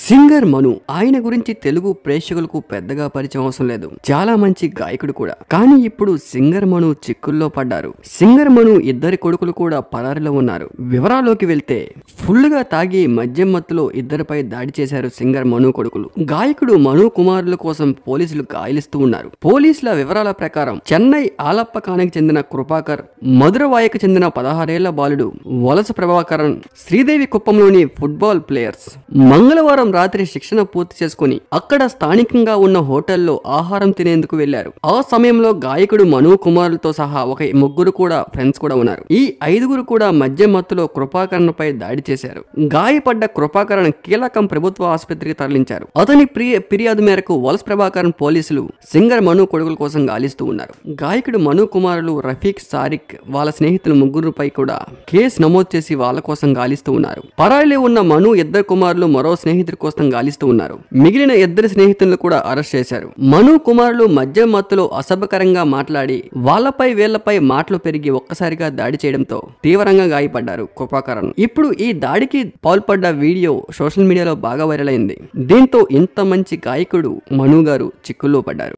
Singer మను ఆయన గురించి తెలుగు ప్రేక్షకులకు పెద్దగా పరిచయం అవసరం లేదు. చాలా మంచి గాయకుడు కూడా. కానీ ఇప్పుడు సింగర్ మను చిక్కుల్లో పడ్డారు. సింగర్ మను ఇద్దరి కొడుకులు కూడా పరారిలో ఉన్నారు. వివరాల్లోకి వెళ్తే ఫుల్ గా తాగి మద్యం మత్తులో ఇద్దరిపై దాడి చేశారు సింగర్ మను కొడుకులు. గాయకుడు మను కుమారుల కోసం పోలీసులు గాయలిస్తూ ఉన్నారు. పోలీసుల వివరాల ప్రకారం చెన్నై ఆలప్పకానికి చెందిన కృపాకర్, మధురవాయకు చెందిన 16 ఏళ్ల బాలుడు వలస ప్రభాకరన్ శ్రీదేవి కుప్పంలోని ఫుట్బాల్ ప్లేయర్స్ మంగళవారం రాత్రి శిక్షణ పూర్తి చేసుకుని అక్కడ స్థానికంగా ఉన్న హోటల్లో ఆహారం తినేందుకు వెళ్లారు. ఆ సమయంలో గాయకుడు మను కుమారులతో సహా ఒక ముగ్గురు కూడా ఫ్రెండ్స్ కూడా ఉన్నారు. ఈ 5గురు కూడా మద్యం మత్తులో కృపాకరన్ పై దాడి చేశారు. గాయపడ్డ కృపాకరన్ కీలకం ప్రభుత్వ ఆసుపత్రికి తరలించారు. అతని ఫిర్యాదు మేరకు వలస ప్రభాకరన్ పోలీసులు సింగర్ మను కొడుకుల కోసం గాలిస్తూ ఉన్నారు. గాయకుడు మను కుమారులు రఫీక్, సారిక్ వాళ్ళ స్నేహితులు ముగ్గురుపై కూడా కేసు నమోదు చేసి వాళ్ళ కోసం గాలిస్తూ ఉన్నారు. పరాయిలో ఉన్న మను ఇద్దరు కుమారులు మరో స్నేహితుడి కోసం గాలిస్తూ ఉన్నారు. మిగిలిన ఇద్దరు స్నేహితులను కూడా అరెస్ట్ చేశారు. మను కుమారులు మద్యం మత్తులో అసభ్యకరంగా మాట్లాడి వాళ్ళపై వీళ్లపై మాటలు పెరిగి ఒక్కసారిగా దాడి చేయడంతో తీవ్రంగా గాయపడ్డారు కృపాకరన్. ఇప్పుడు ఈ దాడికి పాల్పడ్డ వీడియో సోషల్ మీడియాలో బాగా వైరల్ అయింది. దీంతో ఇంత మంచి గాయకుడు మను గారు చిక్కుల్లో పడ్డారు.